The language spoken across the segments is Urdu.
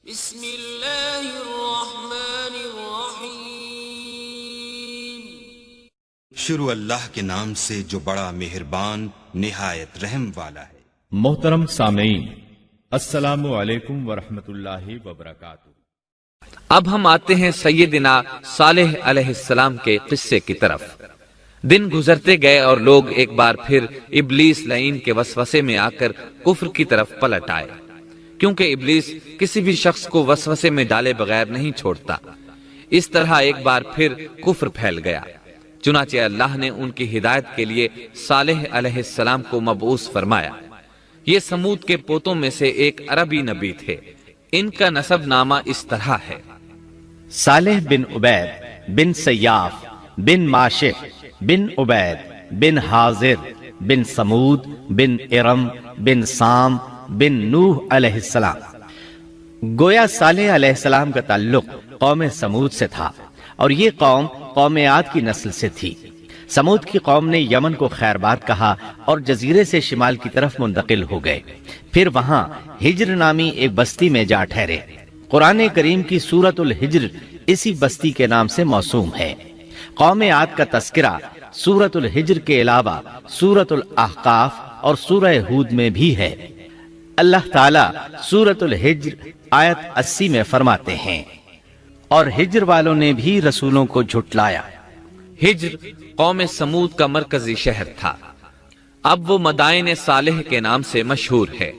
بسم اللہ الرحمن الرحیم۔ شروع اللہ کے نام سے جو بڑا مہربان نہایت رحم والا ہے۔ محترم سامعین، السلام علیکم ورحمۃ اللہ وبرکاتہ۔ اب ہم آتے ہیں سیدنا صالح علیہ السلام کے قصے کی طرف۔ دن گزرتے گئے اور لوگ ایک بار پھر ابلیس لعین کے وسوسے میں آ کر کفر کی طرف پلٹ آئے، کیونکہ ابلیس کسی بھی شخص کو وسوسے میں ڈالے بغیر نہیں چھوڑتا۔ اس طرح ایک بار پھر کفر پھیل گیا، چنانچہ اللہ نے ان کی ہدایت کے لیے صالح علیہ السلام کو مبعوث فرمایا۔ یہ سمود کے پوتوں میں سے ایک عربی نبی تھے۔ ان کا نسب نامہ اس طرح ہے: صالح بن عبید بن سیاف بن ماشح بن عبید بن حاضر بن سمود بن ارم بن سام بن نوح علیہ السلام۔ گویا صالح علیہ السلام کا تعلق قوم سمود سے تھا، اور یہ قوم عاد کی نسل سے تھی۔ سمود کی قوم نے یمن کو خیربات کہا اور جزیرے سے شمال کی طرف منتقل ہو گئے، پھر وہاں ہجر نامی ایک بستی میں جا ٹھہرے۔ قرآن کریم کی سورۃ الحجر اسی بستی کے نام سے موسوم ہے۔ قوم عاد کا تذکرہ سورۃ الحجر کے علاوہ سورۃ الاحقاف اور سورہ ہود میں بھی ہے۔ اللہ تعالیٰ سورۃ الحجر آیت 80 میں فرماتے ہیں، اور ہجر والوں نے بھی رسولوں کو جھٹلایا۔ ہجر قوم سمود کا مرکزی شہر تھا۔ اب وہ مدائن صالح کے نام سے مشہور ہے۔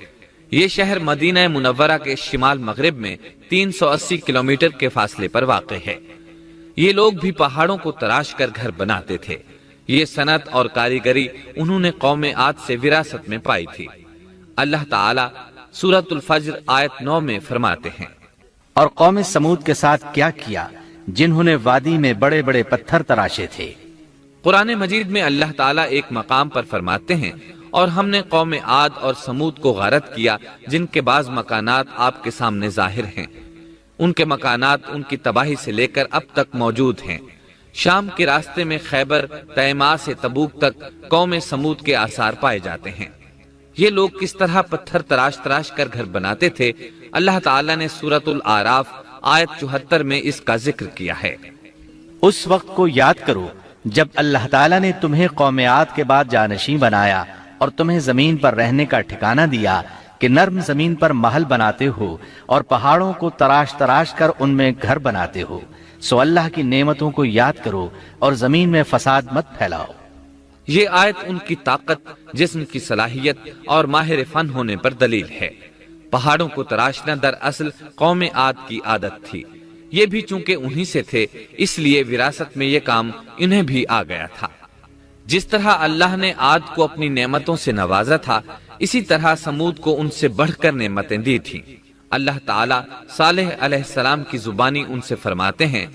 یہ شہر مدینہ منورہ کے شمال مغرب میں 380 کلومیٹر کے فاصلے پر واقع ہے۔ یہ لوگ بھی پہاڑوں کو تراش کر گھر بناتے تھے۔ یہ صنعت اور کاریگری انہوں نے قوم عاد سے وراثت میں پائی تھی۔ اللہ تعالیٰ سورۃ الفجر آیت 9 میں فرماتے ہیں، اور قوم سمود کے ساتھ کیا کیا جنہوں نے وادی میں بڑے بڑے پتھر تراشے تھے۔ قرآن مجید میں اللہ تعالیٰ ایک مقام پر فرماتے ہیں، اور ہم نے قوم عاد اور سمود کو غارت کیا جن کے بعض مکانات آپ کے سامنے ظاہر ہیں۔ ان کے مکانات ان کی تباہی سے لے کر اب تک موجود ہیں۔ شام کے راستے میں خیبر، تیما سے تبوک تک قوم سمود کے آثار پائے جاتے ہیں۔ یہ لوگ کس طرح پتھر تراش کر گھر بناتے تھے، اللہ تعالیٰ نے سورۃ الاعراف آیت 74 میں اس کا ذکر کیا ہے۔ اس وقت کو یاد کرو جب اللہ تعالیٰ نے تمہیں قوم عاد کے بعد جانشین بنایا اور تمہیں زمین پر رہنے کا ٹھکانہ دیا کہ نرم زمین پر محل بناتے ہو اور پہاڑوں کو تراش کر ان میں گھر بناتے ہو۔ سو اللہ کی نعمتوں کو یاد کرو اور زمین میں فساد مت پھیلاؤ۔ یہ آیت ان کی طاقت، جسم کی صلاحیت اور ماہر فن ہونے پر دلیل ہے۔ پہاڑوں کو تراشنا دراصل قوم عاد کی عادت تھی۔ یہ بھی چونکہ انہی سے تھے، اس لیے وراثت میں یہ کام انہیں بھی آ گیا تھا۔ جس طرح اللہ نے عاد کو اپنی نعمتوں سے نوازا تھا، اسی طرح سمود کو ان سے بڑھ کر نعمتیں دی تھیں۔ اللہ تعالیٰ صالح علیہ السلام کی زبانی ان سے فرماتے ہیں،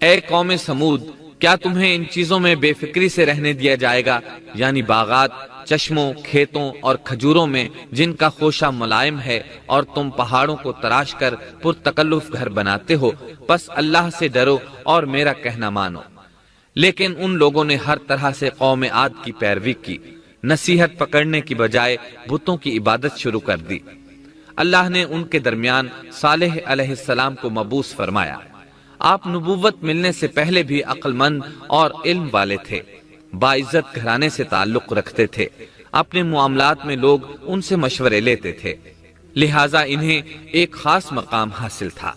اے قوم سمود، کیا تمہیں ان چیزوں میں بے فکری سے رہنے دیا جائے گا، یعنی باغات، چشموں، کھیتوں اور کھجوروں میں جن کا خوشہ ملائم ہے، اور تم پہاڑوں کو تراش کر پرتکلف گھر بناتے ہو؟ پس اللہ سے ڈرو اور میرا کہنا مانو۔ لیکن ان لوگوں نے ہر طرح سے قوم عاد کی پیروی کی، نصیحت پکڑنے کی بجائے بتوں کی عبادت شروع کر دی۔ اللہ نے ان کے درمیان صالح علیہ السلام کو مبعوث فرمایا۔ آپ نبوت ملنے سے پہلے بھی عقل مند اور علم والے تھے، باعزت گھرانے سے تعلق رکھتے تھے۔ اپنے معاملات میں لوگ ان سے مشورے لیتے تھے، لہٰذا انہیں ایک خاص مقام حاصل تھا۔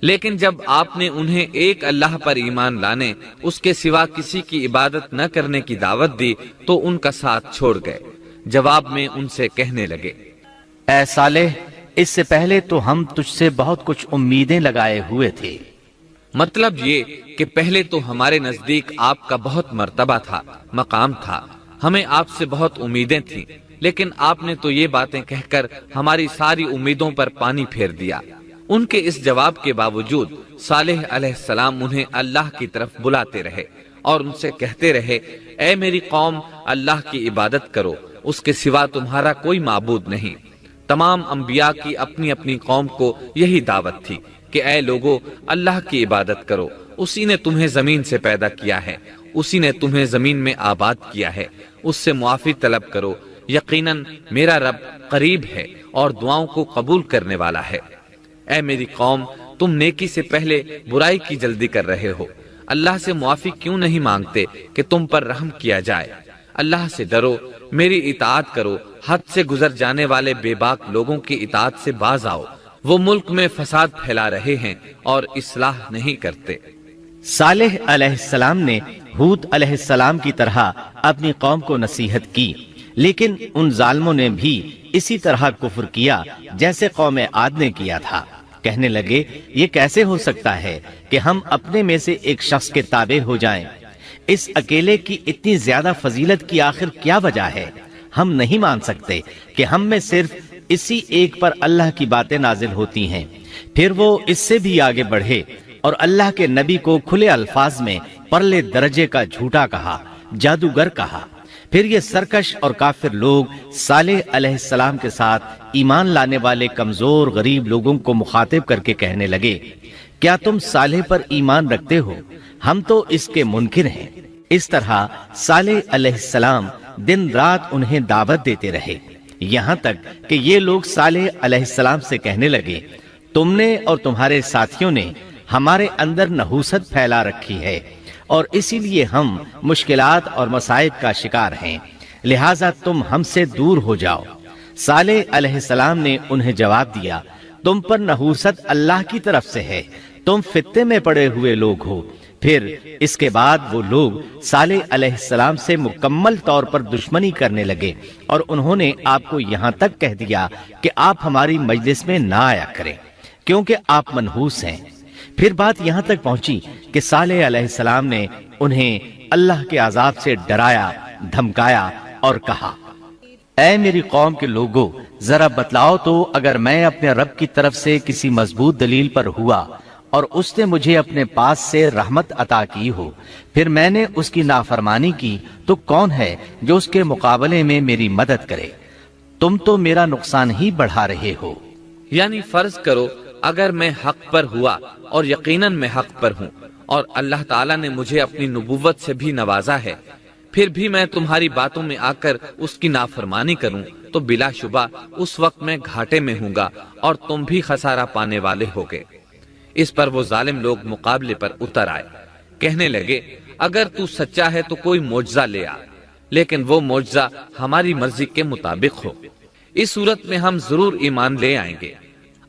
لیکن جب آپ نے انہیں ایک اللہ پر ایمان لانے، اس کے سوا کسی کی عبادت نہ کرنے کی دعوت دی تو ان کا ساتھ چھوڑ گئے۔ جواب میں ان سے کہنے لگے، اے صالح، اس سے پہلے تو ہم تجھ سے بہت کچھ امیدیں لگائے ہوئے تھے۔ مطلب یہ کہ پہلے تو ہمارے نزدیک آپ کا بہت مرتبہ تھا، مقام تھا، ہمیں آپ سے بہت امیدیں تھیں، لیکن آپ نے تو یہ باتیں کہہ کر ہماری ساری امیدوں پر پانی پھیر دیا۔ ان کے اس جواب کے باوجود صالح علیہ السلام انہیں اللہ کی طرف بلاتے رہے اور ان سے کہتے رہے، اے میری قوم، اللہ کی عبادت کرو، اس کے سوا تمہارا کوئی معبود نہیں۔ تمام انبیاء کی اپنی اپنی قوم کو یہی دعوت تھی کہ اے لوگو، اللہ کی عبادت کرو، اسی نے تمہیں زمین سے پیدا کیا ہے، اسی نے تمہیں زمین میں آباد کیا ہے، اس سے معافی طلب کرو، یقیناً میرا رب قریب ہے اور دعاؤں کو قبول کرنے والا ہے۔ اے میری قوم، تم نیکی سے پہلے برائی کی جلدی کر رہے ہو، اللہ سے معافی کیوں نہیں مانگتے کہ تم پر رحم کیا جائے؟ اللہ سے ڈرو، میری اطاعت کرو، حد سے گزر جانے والے بے باک لوگوں کی اطاعت سے باز آؤ، وہ ملک میں فساد پھیلا رہے ہیں اور اصلاح نہیں کرتے۔ صالح علیہ السلام نے ہود علیہ السلام کی طرح اپنی قوم کو نصیحت کی، لیکن ان ظالموں نے بھی اسی طرح کفر کیا جیسے قوم عاد نے کیا تھا۔ کہنے لگے، یہ کیسے ہو سکتا ہے کہ ہم اپنے میں سے ایک شخص کے تابع ہو جائیں؟ اس اکیلے کی اتنی زیادہ فضیلت کی آخر کیا وجہ ہے؟ ہم نہیں مان سکتے کہ ہم میں صرف اسی ایک پر اللہ کی باتیں نازل ہوتی ہیں۔ پھر وہ اس سے بھی آگے بڑھے اور اللہ کے نبی کو کھلے الفاظ میں پرلے درجے کا جھوٹا کہا، جادوگر کہا۔ پھر یہ سرکش اور کافر لوگ صالح علیہ السلام کے ساتھ ایمان لانے والے کمزور غریب لوگوں کو مخاطب کر کے کہنے لگے، کیا تم صالح پر ایمان رکھتے ہو؟ ہم تو اس کے منکر ہیں۔ اس طرح صالح علیہ السلام دن رات انہیں دعوت دیتے رہے، یہاں تک کہ یہ لوگ صالح علیہ السلام سے کہنے لگے، تم نے اور تمہارے ساتھیوں نے ہمارے اندر نحوست پھیلا رکھی ہے اور اسی لیے ہم مشکلات اور مصائب کا شکار ہیں، لہٰذا تم ہم سے دور ہو جاؤ۔ صالح علیہ السلام نے انہیں جواب دیا، تم پر نحوست اللہ کی طرف سے ہے، تم فتنے میں پڑے ہوئے لوگ ہو۔ پھر اس کے بعد وہ لوگ صالح علیہ السلام سے مکمل طور پر دشمنی کرنے لگے اور انہوں نے آپ کو یہاں تک کہہ دیا کہ آپ ہماری مجلس میں نہ آیا کریں کیونکہ آپ منحوس ہیں۔ پھر بات یہاں تک پہنچی کہ صالح علیہ السلام نے انہیں اللہ کے عذاب سے ڈرایا، دھمکایا اور کہا، اے میری قوم کے لوگوں، ذرا بتلاؤ تو اگر میں اپنے رب کی طرف سے کسی مضبوط دلیل پر ہوا اور اس نے مجھے اپنے پاس سے رحمت عطا کی ہو، پھر میں نے اس کی نافرمانی کی، تو کون ہے جو اس کے مقابلے میں میری مدد کرے؟ تم تو میرا نقصان ہی بڑھا رہے ہو۔ یعنی فرض کرو اگر میں حق پر ہوا اور یقیناً میں حق پر ہوں اور اللہ تعالیٰ نے مجھے اپنی نبوت سے بھی نوازا ہے، پھر بھی میں تمہاری باتوں میں آ کر اس کی نافرمانی کروں تو بلا شبہ اس وقت میں گھاٹے میں ہوں گا اور تم بھی خسارہ پانے والے ہوگے۔ اس پر وہ ظالم لوگ مقابلے پر اتر آئے، کہنے لگے، اگر تو سچا ہے تو کوئی معجزہ لے آ، لیکن وہ معجزہ ہماری مرضی کے مطابق ہو، اس صورت میں ہم ضرور ایمان لے آئیں گے۔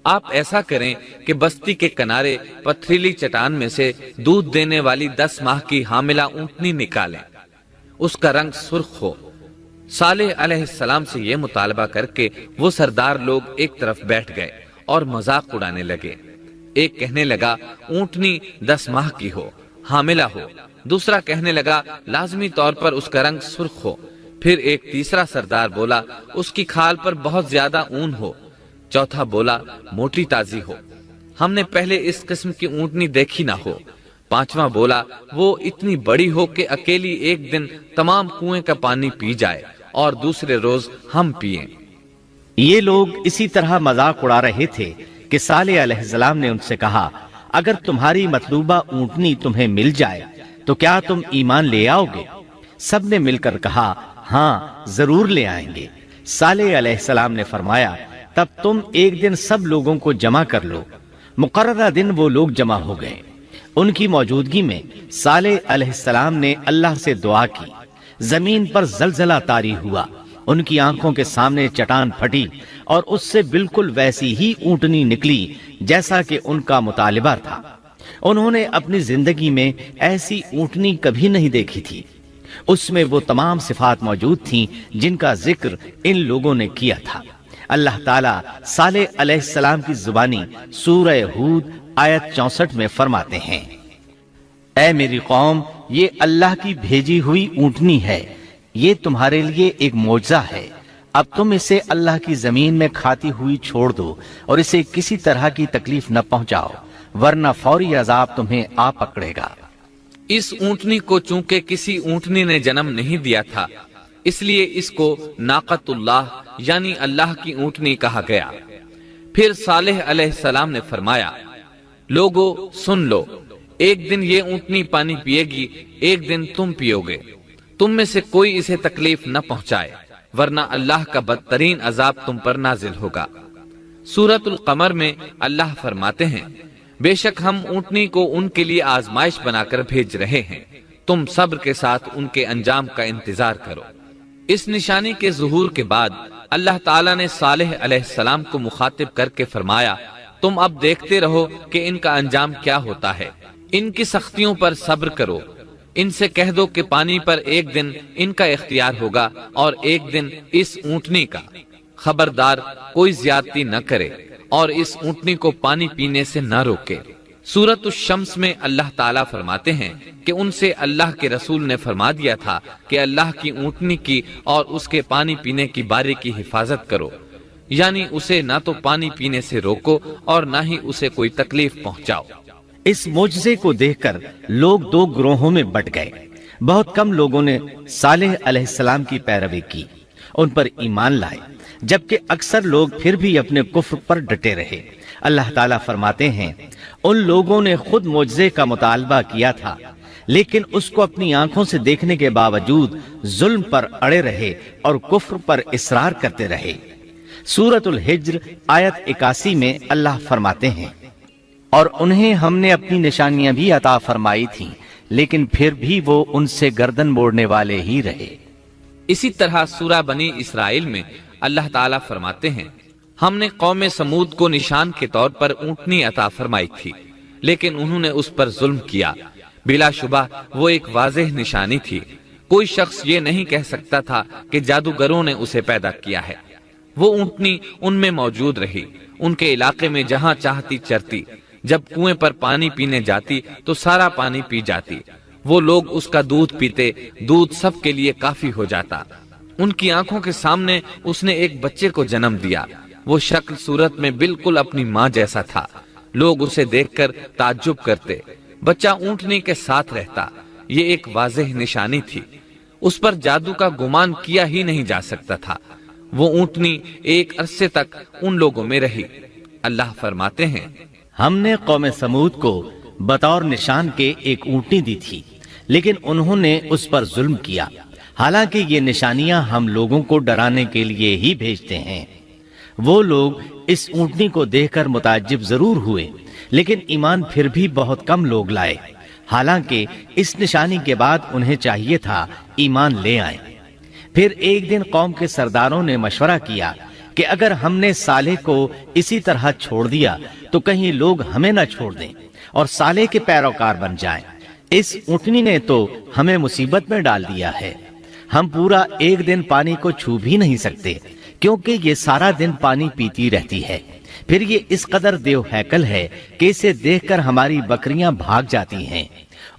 آپ ایسا کریں کہ بستی کے کنارے پتھریلی چٹان میں سے دودھ دینے والی 10 ماہ کی حاملہ اونٹنی نکالیں، اس کا رنگ سرخ ہو۔ صالح علیہ السلام سے یہ مطالبہ کر کے وہ سردار لوگ ایک طرف بیٹھ گئے اور مذاق اڑانے لگے۔ ایک کہنے لگا اونٹنی 10 ماہ کی ہو، حاملہ ہو، دوسرا کہنے لگا لازمی طور پر اس کا رنگ سرخ ہو، پھر ایک تیسرا سردار بولا اس کی کھال پر بہت زیادہ اون ہو، چوتھا بولا موٹی تازی ہو، ہم نے پہلے اس قسم کی اونٹنی دیکھی نہ ہو، پانچواں بولا وہ اتنی بڑی ہو کہ اکیلی ایک دن تمام کنویں کا پانی پی جائے اور دوسرے روز ہم پیئیں۔ یہ لوگ اسی طرح مذاق اڑا رہے تھے کہ صالح علیہ السلام نے ان سے کہا، اگر تمہاری مطلوبہ اونٹنی تمہیں مل جائے تو کیا تم ایمان لے آؤ گے؟ سب نے مل کر کہا، ہاں ضرور لے آئیں گے۔ صالح علیہ السلام نے فرمایا، تب تم ایک دن سب لوگوں کو جمع کر لو۔ مقررہ دن وہ لوگ جمع ہو گئے۔ ان کی موجودگی میں صالح علیہ السلام نے اللہ سے دعا کی، زمین پر زلزلہ طاری ہوا، ان کی آنکھوں کے سامنے چٹان پھٹی اور اس سے بالکل ویسی ہی اونٹنی نکلی جیسا کہ ان کا مطالبہ تھا۔ انہوں نے اپنی زندگی میں ایسی اونٹنی کبھی نہیں دیکھی تھی، اس میں وہ تمام صفات موجود تھیں جن کا ذکر ان لوگوں نے کیا تھا۔ اللہ تعالیٰ صالح علیہ السلام کی زبانی سورہ ہود آیت 64 میں فرماتے ہیں، اے میری قوم، یہ اللہ کی بھیجی ہوئی اونٹنی ہے، یہ تمہارے لیے ایک معجزہ ہے، اب تم اسے اللہ کی زمین میں کھاتی ہوئی چھوڑ دو اور اسے کسی طرح کی تکلیف نہ پہنچاؤ، ورنہ فوری عذاب تمہیں آ پکڑے گا۔ اس اونٹنی کو چونکہ کسی اونٹنی نے جنم نہیں دیا تھا، اس لیے اس کو ناقۃ اللہ یعنی اللہ کی اونٹنی کہا گیا۔ پھر صالح علیہ السلام نے فرمایا، لوگو سن لو، ایک دن یہ اونٹنی پانی پیے گی، ایک دن تم پیو گے، تم میں سے کوئی اسے تکلیف نہ پہنچائے، ورنہ اللہ کا بدترین عذاب تم پر نازل ہوگا۔ سورۃ القمر میں اللہ فرماتے ہیں، بے شک ہم اونٹنی کو ان کے لیے آزمائش بنا کر بھیج رہے ہیں، تم صبر کے ساتھ ان کے انجام کا انتظار کرو۔ اس نشانی کے ظہور کے بعد اللہ تعالیٰ نے صالح علیہ السلام کو مخاطب کر کے فرمایا، تم اب دیکھتے رہو کہ ان کا انجام کیا ہوتا ہے، ان کی سختیوں پر صبر کرو، ان سے کہہ دو کہ پانی پر ایک دن ان کا اختیار ہوگا اور ایک دن اس اونٹنی کا، خبردار کوئی زیادتی نہ کرے اور اس اونٹنی کو پانی پینے سے نہ روکے۔ سورۃ الشمس میں اللہ تعالیٰ فرماتے ہیں کہ ان سے اللہ کے رسول نے فرما دیا تھا کہ اللہ کی اونٹنی کی اور اس کے پانی پینے کی باری کی حفاظت کرو، یعنی اسے نہ تو پانی پینے سے روکو اور نہ ہی اسے کوئی تکلیف پہنچاؤ۔ اس معجزے کو دیکھ کر لوگ دو گروہوں میں بٹ گئے۔ بہت کم لوگوں نے صالح علیہ السلام کی پیروی کی، ان پر ایمان لائے، جبکہ اکثر لوگ پھر بھی اپنے کفر پر ڈٹے رہے۔ اللہ تعالیٰ فرماتے ہیں، ان لوگوں نے خود معجزے کا مطالبہ کیا تھا، لیکن اس کو اپنی آنکھوں سے دیکھنے کے باوجود ظلم پر اڑے رہے اور کفر پر اصرار کرتے رہے۔ سورۃ الحجر آیت 81 میں اللہ فرماتے ہیں، اور انہیں ہم نے اپنی نشانیاں بھی عطا فرمائی تھیں، لیکن پھر بھی وہ ان سے گردن موڑنے والے ہی رہے۔ اسی طرح سورہ بنی اسرائیل میں اللہ تعالیٰ فرماتے ہیں، ہم نے قوم سمود کو نشان کے طور پر اونٹنی عطا فرمائی تھی، لیکن انہوں نے اس پر ظلم کیا۔ بلا شبہ وہ ایک واضح نشانی تھی، کوئی شخص یہ نہیں کہہ سکتا تھا کہ جادوگروں نے اسے پیدا کیا ہے۔ وہ اونٹنی ان میں موجود رہی، ان کے علاقے میں جہاں چاہتی چرتی، جب کنویں پر پانی پینے جاتی تو سارا پانی پی جاتی، وہ لوگ اس کا دودھ پیتے، دودھ سب کے لیے کافی ہو جاتا۔ ان کی آنکھوں کے سامنے اس نے ایک بچے کو جنم دیا، وہ شکل صورت میں بالکل اپنی ماں جیسا تھا، لوگ اسے دیکھ کر تعجب کرتے، بچہ اونٹنی کے ساتھ رہتا، یہ ایک واضح نشانی تھی، اس پر جادو کا گمان کیا ہی نہیں جا سکتا تھا۔ وہ اونٹنی ایک عرصے تک ان لوگوں میں رہی۔ اللہ فرماتے ہیں، ہم نے قوم سمود کو بطور نشان کے ایک اونٹنی دی تھی، لیکن انہوں نے اس پر ظلم کیا، حالانکہ یہ نشانیاں ہم لوگوں کو ڈرانے کے لیے ہی بھیجتے ہیں۔ وہ لوگ اس اونٹنی کو دیکھ کر متعجب ضرور ہوئے، لیکن ایمان پھر بھی بہت کم لوگ لائے، حالانکہ اس نشانی کے بعد انہیں چاہیے تھا ایمان لے آئیں۔ پھر ایک دن قوم کے سرداروں نے مشورہ کیا کہ اگر ہم نے صالح کو اسی طرح چھوڑ دیا تو کہیں لوگ ہمیں نہ چھوڑ دیں اور صالح کے پیروکار بن جائیں۔ اس اونٹنی نے تو ہمیں مصیبت میں ڈال دیا ہے، ہم پورا ایک دن پانی کو چھو بھی نہیں سکتے، کیونکہ یہ سارا دن پانی پیتی رہتی ہے۔ پھر یہ اس قدر دیو ہیکل ہے کہ اسے دیکھ کر ہماری بکریاں بھاگ جاتی ہیں،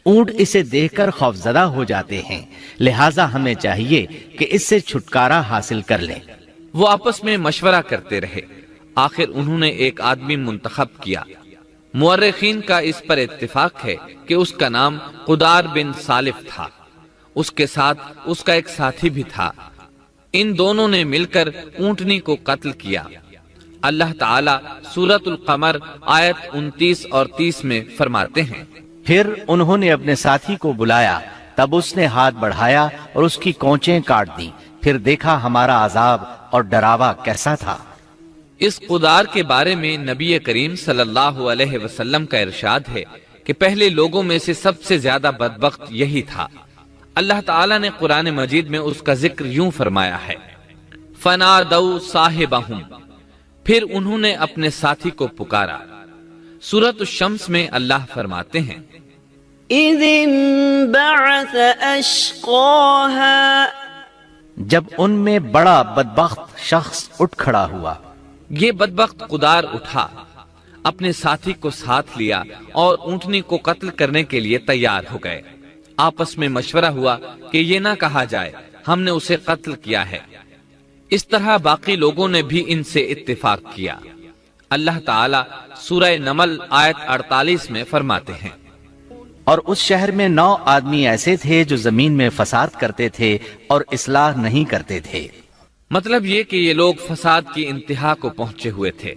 اونٹ اسے دیکھ کر خوفزدہ ہو جاتے ہیں، لہٰذا ہمیں چاہیے کہ اس سے چھٹکارا حاصل کر لیں۔ وہ آپس میں مشورہ کرتے رہے، آخر انہوں نے ایک آدمی منتخب کیا۔ مورخین کا اس پر اتفاق ہے کہ اس کا نام قدار بن سالف تھا، اس کے ساتھ اس کا ایک ساتھی بھی تھا۔ ان دونوں نے مل کر اونٹنی کو قتل کیا۔ اللہ تعالیٰ سورۃ القمر آیت 29 اور 30 میں فرماتے ہیں، پھر انہوں نے اپنے ساتھی کو بلایا، تب اس نے ہاتھ بڑھایا اور اس کی کونچیں کاٹ دیں، پھر دیکھا ہمارا عذاب اور ڈراوا کیسا تھا۔ اس قدار کے بارے میں نبی کریم صلی اللہ علیہ وسلم کا ارشاد ہے کہ پہلے لوگوں میں سے سب سے زیادہ بدبخت یہی تھا۔ اللہ تعالیٰ نے قرآن مجید میں اس کا ذکر یوں فرمایا ہے، فَنَادَوْا صَاحِبَهُمْ، پھر انہوں نے اپنے ساتھی کو پکارا۔ سورۃ الشمس میں اللہ فرماتے ہیں، إِذِ انبَعَثَ أَشْقَاهَا، جب ان میں بڑا بدبخت شخص اٹھ کھڑا ہوا۔ یہ بدبخت قدار اٹھا، اپنے ساتھی کو ساتھ لیا اور اونٹنی کو قتل کرنے کے لیے تیار ہو گئے۔ آپس میں مشورہ ہوا کہ یہ نہ کہا جائے ہم نے اسے قتل کیا ہے۔ اس طرح باقی لوگوں نے بھی ان سے اتفاق کیا۔ اللہ تعالیٰ سورہ نمل آیت 48 میں فرماتے ہیں، اور اس شہر میں 9 آدمی ایسے تھے جو زمین میں فساد کرتے تھے اور اصلاح نہیں کرتے تھے۔ مطلب یہ کہ یہ لوگ فساد کی انتہا کو پہنچے ہوئے تھے،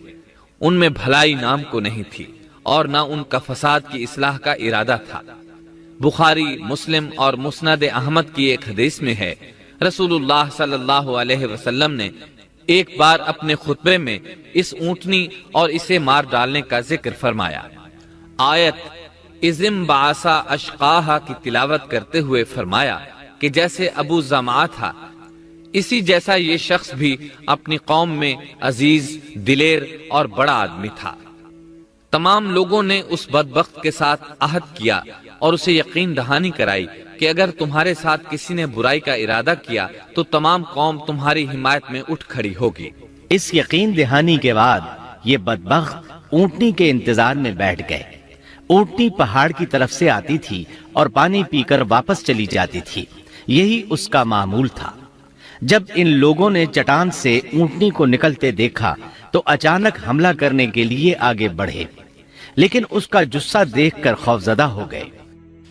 ان میں بھلائی نام کو نہیں تھی اور نہ ان کا فساد کی اصلاح کا ارادہ تھا۔ بخاری، مسلم اور مسند احمد کی ایک حدیث میں ہے، رسول اللہ صلی اللہ علیہ وسلم نے ایک بار اپنے خطبے میں اس اونٹنی اور اسے مار ڈالنے کا ذکر فرمایا۔ آیت اذم بعثا اشقاہا کی تلاوت کرتے ہوئے فرمایا کہ جیسے ابو زمعہ تھا، اسی جیسا یہ شخص بھی اپنی قوم میں عزیز، دلیر اور بڑا آدمی تھا۔ تمام لوگوں نے اس بدبخت کے ساتھ عہد کیا اور اسے یقین دہانی کرائی کہ اگر تمہارے ساتھ کسی نے برائی کا ارادہ کیا تو تمام قوم تمہاری حمایت میں اٹھ کھڑی ہوگی۔ اس یقین دہانی کے بعد یہ بدبخت اونٹنی کے انتظار میں بیٹھ گئے۔ اونٹنی پہاڑ کی طرف سے آتی تھی اور پانی پی کر واپس چلی جاتی تھی، یہی اس کا معمول تھا۔ جب ان لوگوں نے چٹان سے اونٹنی کو نکلتے دیکھا تو اچانک حملہ کرنے کے لیے آگے بڑھے، لیکن اس کا جثہ دیکھ کر خوفزدہ ہو گئے،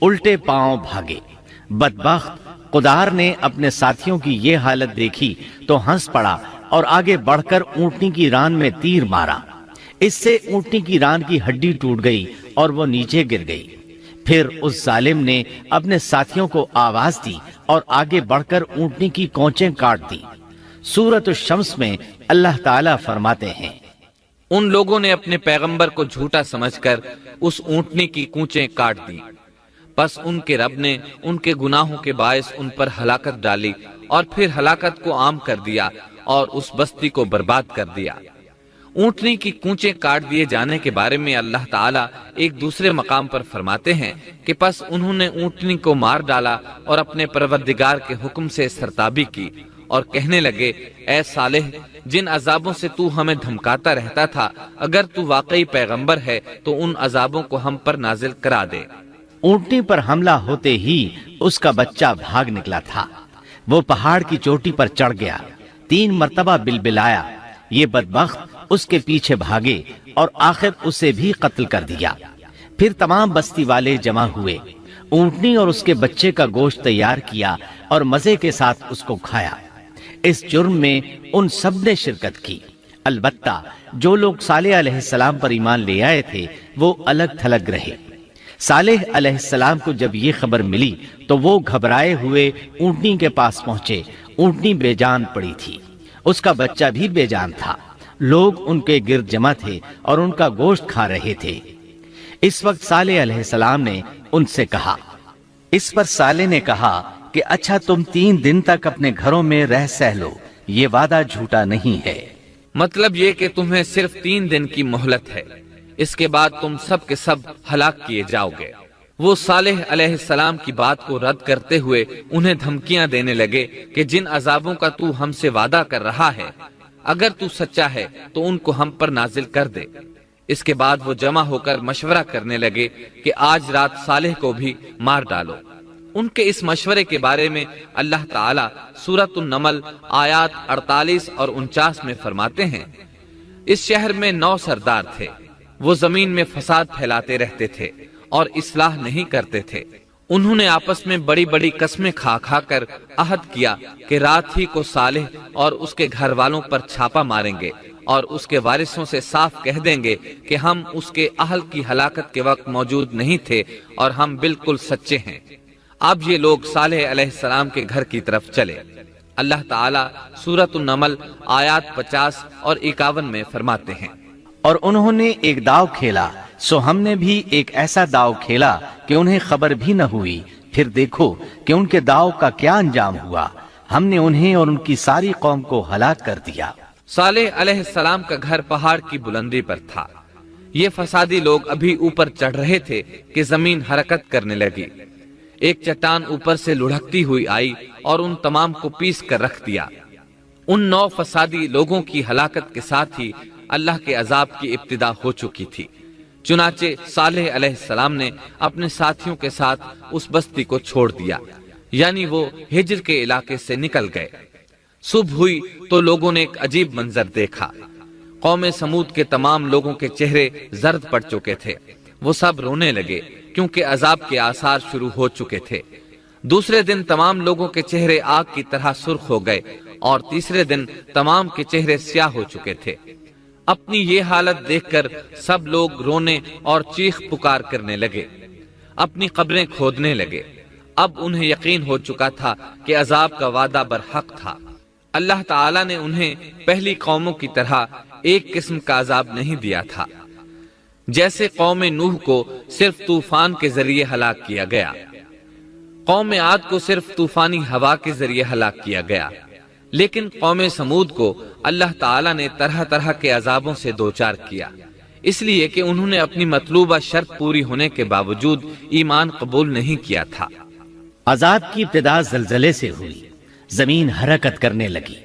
الٹے پاؤں بھاگے۔ بدبخت قدار نے اپنے ساتھیوں کی یہ حالت دیکھی تو ہنس پڑا اور آگے بڑھ کر اونٹنی کی ران میں تیر مارا۔ اس سے اونٹنی کی ران کی ہڈی ٹوٹ گئی اور وہ نیچے گر گئی۔ پھر اس ظالم نے اپنے ساتھیوں کو آواز دی اور آگے بڑھ کر اونٹنی کی کونچیں کاٹ دی۔ سورۃ الشمس میں اللہ تعالیٰ فرماتے ہیں، ان لوگوں نے اپنے پیغمبر کو جھوٹا سمجھ کر اس اونٹنی کی کونچیں کاٹ دی، پس ان کے رب نے ان کے گناہوں کے باعث ان پر ہلاکت ڈالی اور پھر ہلاکت کو عام کر دیا اور اس بستی کو برباد کر دیا۔ اونٹنی کی کونچیں کاٹ دیے جانے کے بارے میں اللہ تعالیٰ ایک دوسرے مقام پر فرماتے ہیں کہ پس انہوں نے اونٹنی کو مار ڈالا اور اپنے پروردگار کے حکم سے سرتابی کی اور کہنے لگے، اے صالح، جن عذابوں سے تو ہمیں دھمکاتا رہتا تھا، اگر تو واقعی پیغمبر ہے تو ان عذابوں کو ہم پر نازل کرا دے۔ اونٹنی پر حملہ ہوتے ہی اس کا بچہ بھاگ نکلا تھا۔ وہ پہاڑ کی چوٹی پر چڑھ گیا، 3 مرتبہ بلبلایا۔ یہ بدبخت اس کے پیچھے بھاگے اور آخر اسے بھی قتل کر دیا۔ پھر تمام بستی والے جمع ہوئے، اونٹنی اور اس کے بچے کا گوشت تیار کیا اور مزے کے ساتھ اس کو کھایا۔ اس جرم میں ان سب نے شرکت کی، البتہ جو لوگ صالح علیہ السلام پر ایمان لے آئے تھے وہ الگ تھلگ رہے۔ صالح علیہ السلام کو جب یہ خبر ملی تو وہ گھبرائے ہوئے اونٹنی کے پاس پہنچے۔ اونٹنی بے جان پڑی تھی، اس کا بچہ بھی بے جان تھا۔ لوگ ان کے گرد جمع تھے اور ان کا گوشت کھا رہے تھے۔ اس وقت صالح علیہ السلام نے ان سے کہا، اس پر صالح نے کہا کہ اچھا تم 3 دن تک اپنے گھروں میں رہ سہ لو، یہ وعدہ جھوٹا نہیں ہے۔ مطلب یہ کہ تمہیں صرف 3 دن کی مہلت ہے، اس کے بعد تم سب کے سب ہلاک کیے جاؤ گے۔ وہ صالح علیہ السلام کی بات کو رد کرتے ہوئے انہیں دھمکیاں دینے لگے کہ جن عذابوں کا تو ہم سے وعدہ کر رہا ہے، اگر تو سچا ہے تو ان کو ہم پر نازل کر دے۔ اس کے بعد وہ جمع ہو کر مشورہ کرنے لگے کہ آج رات صالح کو بھی مار ڈالو۔ ان کے اس مشورے کے بارے میں اللہ تعالیٰ سورۃ النمل آیات 48 اور 49 میں فرماتے ہیں، اس شہر میں 9 سردار تھے، وہ زمین میں فساد پھیلاتے رہتے تھے اور اصلاح نہیں کرتے تھے۔ انہوں نے آپس میں بڑی بڑی قسمیں کھا کھا کر عہد کیا کہ رات ہی کو صالح اور اس کے گھر والوں پر چھاپا ماریں گے اور اس کے وارثوں سے صاف کہہ دیں گے کہ ہم اس کے اہل کی ہلاکت کے وقت موجود نہیں تھے اور ہم بالکل سچے ہیں۔ اب یہ لوگ صالح علیہ السلام کے گھر کی طرف چلے۔ اللہ تعالیٰ سورۃ النمل آیات 50 اور 51 میں فرماتے ہیں، اور انہوں نے ایک داؤ کھیلا، سو ہم نے بھی ایک ایسا داؤ کھیلا کہ انہیں خبر بھی نہ ہوئی۔ پھر دیکھو کہ ان کے داؤ کا کیا انجام ہوا، ہم نے انہیں اور ان کی ساری قوم کو ہلاک کر دیا۔ صالح علیہ السلام کا گھر پہاڑ کی بلندی پر تھا۔ یہ فسادی لوگ ابھی اوپر چڑھ رہے تھے کہ زمین حرکت کرنے لگی۔ ایک چٹان اوپر سے لڑھکتی ہوئی آئی اور ان تمام کو پیس کر رکھ دیا۔ ان 9 فسادی لوگوں کی ہلاکت کے ساتھ ہی اللہ کے عذاب کی ابتدا ہو چکی تھی۔ چنانچہ صالح علیہ السلام نے اپنے ساتھیوں کے ساتھ اس بستی کو چھوڑ دیا، یعنی وہ ہجر کے علاقے سے نکل گئے۔ صبح ہوئی تو لوگوں نے ایک عجیب منظر دیکھا۔ قوم سمود کے تمام لوگوں کے چہرے زرد پڑ چکے تھے، وہ سب رونے لگے کیونکہ عذاب کے آثار شروع ہو چکے تھے۔ دوسرے دن تمام لوگوں کے چہرے آگ کی طرح سرخ ہو گئے اور تیسرے دن تمام کے چہرے سیاہ ہو چکے تھے۔ اپنی یہ حالت دیکھ کر سب لوگ رونے اور چیخ پکار کرنے لگے، اپنی قبریں کھودنے لگے۔ اب انہیں یقین ہو چکا تھا کہ عذاب کا وعدہ برحق تھا۔ اللہ تعالیٰ نے انہیں پہلی قوموں کی طرح ایک قسم کا عذاب نہیں دیا تھا، جیسے قوم نوح کو صرف طوفان کے ذریعے ہلاک کیا گیا، قوم عاد کو صرف طوفانی ہوا کے ذریعے ہلاک کیا گیا، لیکن قوم سمود کو اللہ تعالیٰ نے طرح طرح کے عذابوں سے دوچار کیا، اس لیے کہ انہوں نے اپنی مطلوبہ شرط پوری ہونے کے باوجود ایمان قبول نہیں کیا تھا۔ عذاب کی ابتدا زلزلے سے ہوئی، زمین حرکت کرنے لگی،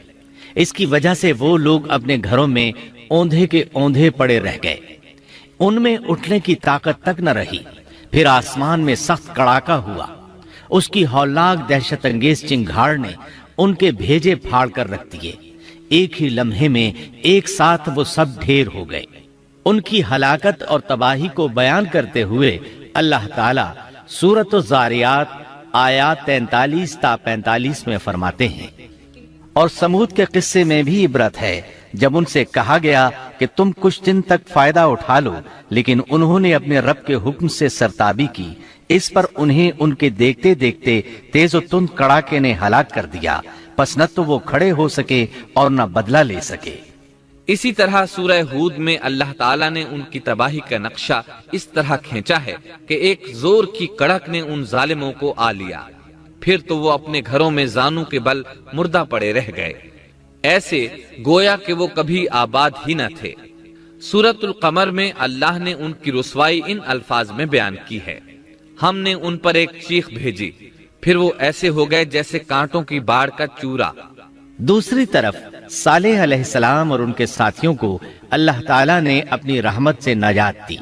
اس کی وجہ سے وہ لوگ اپنے گھروں میں اوندھے کے اوندھے پڑے رہ گئے، ان میں اٹھنے کی طاقت تک نہ رہی۔ پھر آسمان میں سخت کڑاکا ہوا، اس کی ہولناک دہشت انگیز چنگھاڑ نے ان کے بھیجے پھاڑ کر رکھ دیے، ایک ہی لمحے میں ایک ساتھ وہ سب ڈھیر ہو گئے۔ ان کی ہلاکت اور تباہی کو بیان کرتے ہوئے اللہ تعالیٰ سورۃ الذاریات آیات 43 تا 45 میں فرماتے ہیں، اور سمود کے قصے میں بھی عبرت ہے، جب ان سے کہا گیا کہ تم کچھ دن تک فائدہ اٹھا لو، لیکن انہوں نے اپنے رب کے حکم سے سرتابی کی، اس پر انہیں ان کے دیکھتے دیکھتے تیز و تند کڑاکے نے ہلاک کر دیا، پس نہ تو وہ کھڑے ہو سکے اور نہ بدلہ لے سکے۔ اسی طرح سورہ ہود میں اللہ تعالیٰ نے ان کی تباہی کا نقشہ اس طرح کھینچا ہے کہ ایک زور کی کڑک نے ان ظالموں کو آ لیا، پھر تو وہ اپنے گھروں میں زانوں کے بل مردہ پڑے رہ گئے، ایسے گویا کہ وہ کبھی آباد ہی نہ تھے۔ سورۃ القمر میں اللہ نے ان کی رسوائی ان الفاظ میں بیان کی ہے، ہم نے ان پر ایک چیخ بھیجی، پھر وہ ایسے ہو گئے جیسے کانٹوں کی باڑ کا چورا۔ دوسری طرف صالح علیہ السلام اور ان کے ساتھیوں کو اللہ تعالیٰ نے اپنی رحمت سے نجات دی۔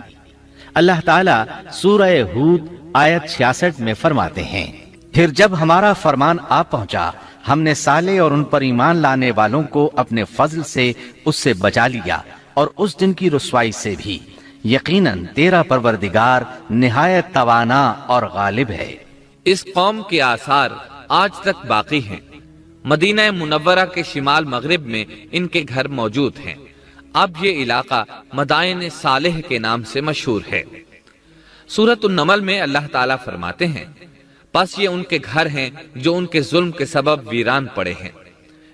اللہ تعالیٰ سورہ ہود آیت 66 میں فرماتے ہیں، پھر جب ہمارا فرمان آ پہنچا، ہم نے صالح اور ان پر ایمان لانے والوں کو اپنے فضل سے اس سے بچا لیا اور اس دن کی رسوائی سے بھی، یقیناً تیرا پروردگار نہایت توانا اور غالب ہے۔ اس قوم کے آثار آج تک باقی ہیں، مدینہ منورہ کے شمال مغرب میں ان کے گھر موجود ہیں۔ اب یہ علاقہ مدائن صالح کے نام سے مشہور ہے۔ سورۃ النمل میں اللہ تعالیٰ فرماتے ہیں، پس یہ ان کے گھر ہیں جو ان کے ظلم کے سبب ویران پڑے ہیں،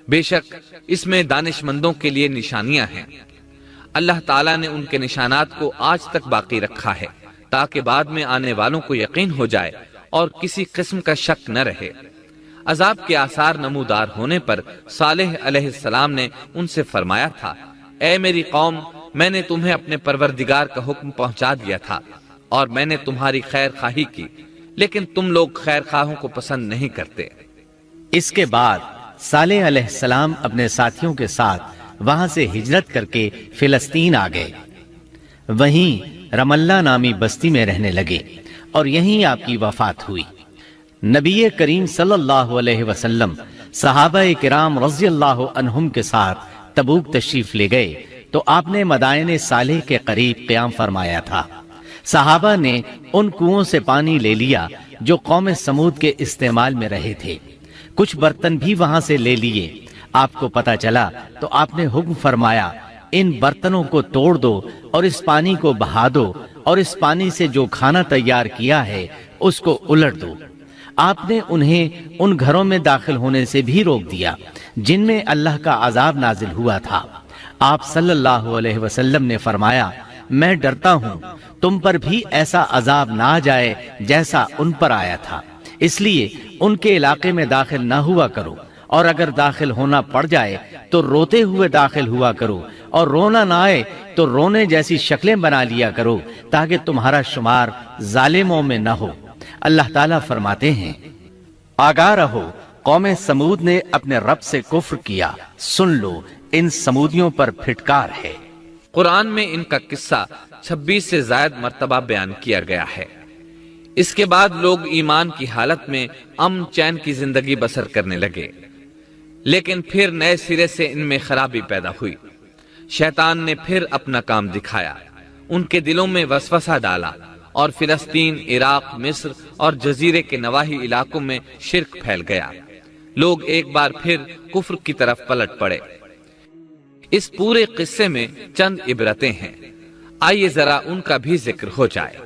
بے شک اس میں دانش مندوں کے لیے نشانیاں ہیں۔ اللہ تعالیٰ نے ان کے نشانات کو آج تک باقی رکھا ہے تاکہ بعد میں آنے والوں کو یقین ہو جائے اور کسی قسم کا شک نہ رہے۔ عذاب کے آثار نمودار ہونے پر صالح علیہ السلام نے ان سے فرمایا تھا، اے میری قوم، میں نے تمہیں اپنے پروردگار کا حکم پہنچا دیا تھا اور میں نے تمہاری خیر خواہی کی، لیکن تم لوگ خیر خواہوں کو پسند نہیں کرتے۔ اس کے بعد صالح علیہ السلام اپنے ساتھیوں کے ساتھ وہاں سے ہجرت کر کے فلسطین آ گئے، وہیں رملہ نامی بستی میں رہنے لگے اور یہیں آپ کی وفات ہوئی۔ نبی کریم صلی اللہ علیہ وسلم صحابہ کرام رضی اللہ عنہم کے ساتھ تبوک تشریف لے گئے تو آپ نے مدائن صالح کے قریب قیام فرمایا تھا۔ صحابہ نے ان کنووں سے پانی لے لیا جو قوم سمود کے استعمال میں رہے تھے، کچھ برتن بھی وہاں سے لے لیے۔ آپ کو پتہ چلا تو آپ نے حکم فرمایا، ان برتنوں کو توڑ دو اور اس پانی کو بہا دو اور اس پانی سے جو کھانا تیار کیا ہے اس کو الٹ دو۔ آپ نے انہیں ان گھروں میں داخل ہونے سے بھی روک دیا جن میں اللہ کا عذاب نازل ہوا تھا۔ آپ صلی اللہ علیہ وسلم نے فرمایا، میں ڈرتا ہوں تم پر بھی ایسا عذاب نہ آ جائے جیسا ان پر آیا تھا، اس لیے ان کے علاقے میں داخل نہ ہوا کرو، اور اگر داخل ہونا پڑ جائے تو روتے ہوئے داخل ہوا کرو، اور رونا نہ آئے تو رونے جیسی شکلیں بنا لیا کرو تاکہ تمہارا شمار ظالموں میں نہ ہو۔ اللہ تعالیٰ فرماتے ہیں، آگاہ رہو، قوم سمود نے اپنے رب سے کفر کیا، سن لو ان سمودیوں پر پھٹکار ہے۔ قرآن میں ان کا قصہ 26 سے زائد مرتبہ بیان کیا گیا ہے۔ اس کے بعد لوگ ایمان کی حالت میں امن چین کی زندگی بسر کرنے لگے، لیکن پھر نئے سرے سے ان میں خرابی پیدا ہوئی۔ شیطان نے پھر اپنا کام دکھایا، ان کے دلوں میں وسوسہ ڈالا اور فلسطین، عراق، مصر اور جزیرے کے نواحی علاقوں میں شرک پھیل گیا۔ لوگ ایک بار پھر کفر کی طرف پلٹ پڑے۔ اس پورے قصے میں چند عبرتیں ہیں، آئیے ذرا ان کا بھی ذکر ہو جائے۔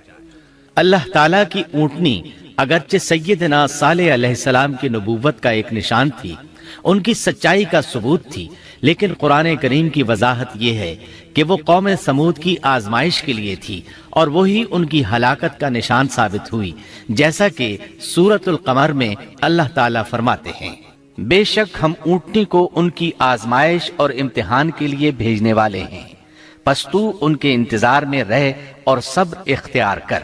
اللہ تعالیٰ کی اونٹنی اگرچہ سیدنا صالح علیہ السلام کی نبوت کا ایک نشان تھی، ان کی سچائی کا ثبوت تھی، لیکن قرآن کریم کی وضاحت یہ ہے کہ وہ قوم سمود کی آزمائش کے لیے تھی اور وہی ان کی ہلاکت کا نشان ثابت ہوئی، جیسا کہ سورۃ القمر میں اللہ تعالیٰ فرماتے ہیں، بے شک ہم اونٹنی کو ان کی آزمائش اور امتحان کے لیے بھیجنے والے ہیں، پس تو ان کے انتظار میں رہ اور صبر اختیار کر۔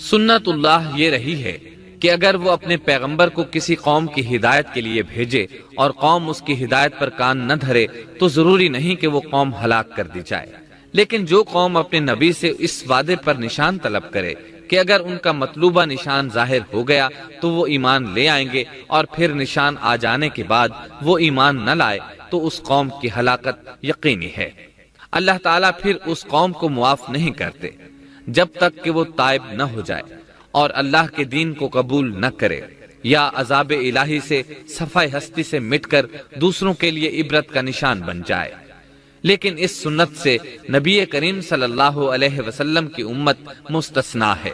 سنت اللہ یہ رہی ہے کہ اگر وہ اپنے پیغمبر کو کسی قوم کی ہدایت کے لیے بھیجے اور قوم اس کی ہدایت پر کان نہ دھرے تو ضروری نہیں کہ وہ قوم ہلاک کر دی جائے، لیکن جو قوم اپنے نبی سے اس وعدے پر نشان طلب کرے کہ اگر ان کا مطلوبہ نشان ظاہر ہو گیا تو وہ ایمان لے آئیں گے، اور پھر نشان آ جانے کے بعد وہ ایمان نہ لائے تو اس قوم کی ہلاکت یقینی ہے۔ اللہ تعالیٰ پھر اس قوم کو معاف نہیں کرتے جب تک کہ وہ تائب نہ ہو جائے اور اللہ کے دین کو قبول نہ کرے، یا عذاب الہی سے صفحہ ہستی سے مٹ کر دوسروں کے لیے عبرت کا نشان بن جائے۔ لیکن اس سنت سے نبی کریم صلی اللہ علیہ وسلم کی امت مستثنا ہے،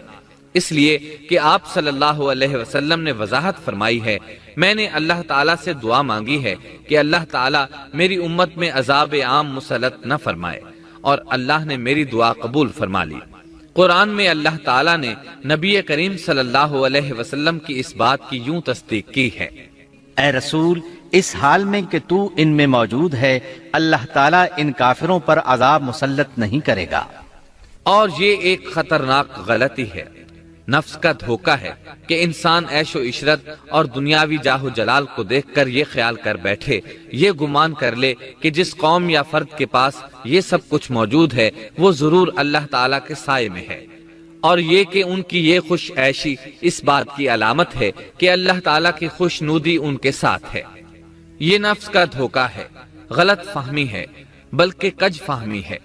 اس لیے کہ آپ صلی اللہ علیہ وسلم نے وضاحت فرمائی ہے، میں نے اللہ تعالیٰ سے دعا مانگی ہے کہ اللہ تعالیٰ میری امت میں عذاب عام مسلط نہ فرمائے، اور اللہ نے میری دعا قبول فرما لی۔ قرآن میں اللہ تعالیٰ نے نبی کریم صلی اللہ علیہ وسلم کی اس بات کی یوں تصدیق کی ہے، اے رسول، اس حال میں کہ تو ان میں موجود ہے، اللہ تعالیٰ ان کافروں پر عذاب مسلط نہیں کرے گا۔ اور یہ ایک خطرناک غلطی ہے، نفس کا دھوکہ ہے کہ انسان عیش و عشرت اور دنیاوی جاہ و جلال کو دیکھ کر یہ خیال کر بیٹھے، یہ گمان کر لے کہ جس قوم یا فرد کے پاس یہ سب کچھ موجود ہے وہ ضرور اللہ تعالیٰ کے سائے میں ہے، اور یہ کہ ان کی یہ خوش عیشی اس بات کی علامت ہے کہ اللہ تعالیٰ کی خوش نودی ان کے ساتھ ہے۔ یہ نفس کا دھوکہ ہے، غلط فہمی ہے، بلکہ کج فہمی ہے۔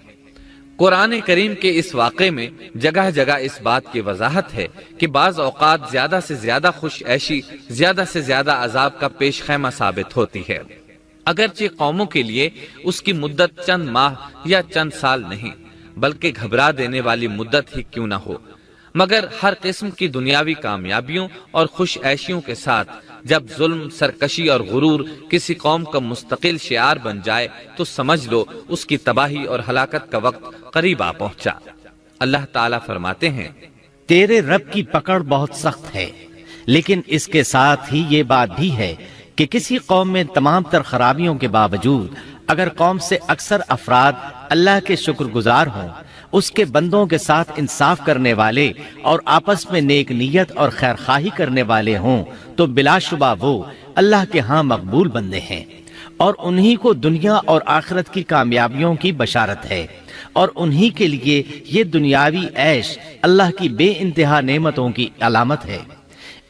قرآن کریم کے اس واقعے میں جگہ جگہ اس بات کی وضاحت ہے کہ بعض اوقات زیادہ سے زیادہ خوش عیشی زیادہ سے زیادہ عذاب کا پیش خیمہ ثابت ہوتی ہے، اگرچہ قوموں کے لیے اس کی مدت چند ماہ یا چند سال نہیں بلکہ گھبرا دینے والی مدت ہی کیوں نہ ہو، مگر ہر قسم کی دنیاوی کامیابیوں اور خوش عیشیوں کے ساتھ جب ظلم، سرکشی اور غرور کسی قوم کا مستقل شعار بن جائے تو سمجھ لو اس کی تباہی اور ہلاکت کا وقت قریب آ پہنچا۔ اللہ تعالیٰ فرماتے ہیں، تیرے رب کی پکڑ بہت سخت ہے، لیکن اس کے ساتھ ہی یہ بات بھی ہے کہ کسی قوم میں تمام تر خرابیوں کے باوجود اگر قوم سے اکثر افراد اللہ کے شکر گزار ہوں، اس کے بندوں کے ساتھ انصاف کرنے والے اور آپس میں نیک نیت اور خیر خواہی کرنے والے ہوں، تو بلا شبہ وہ اللہ کے ہاں مقبول بندے ہیں، اور انہی کو دنیا اور آخرت کی کامیابیوں کی بشارت ہے، اور انہی کے لیے یہ دنیاوی عیش اللہ کی بے انتہا نعمتوں کی علامت ہے۔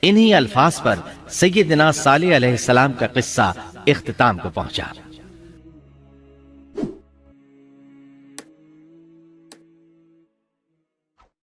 انہی الفاظ پر سیدنا صالح علیہ السلام کا قصہ اختتام کو پہنچا۔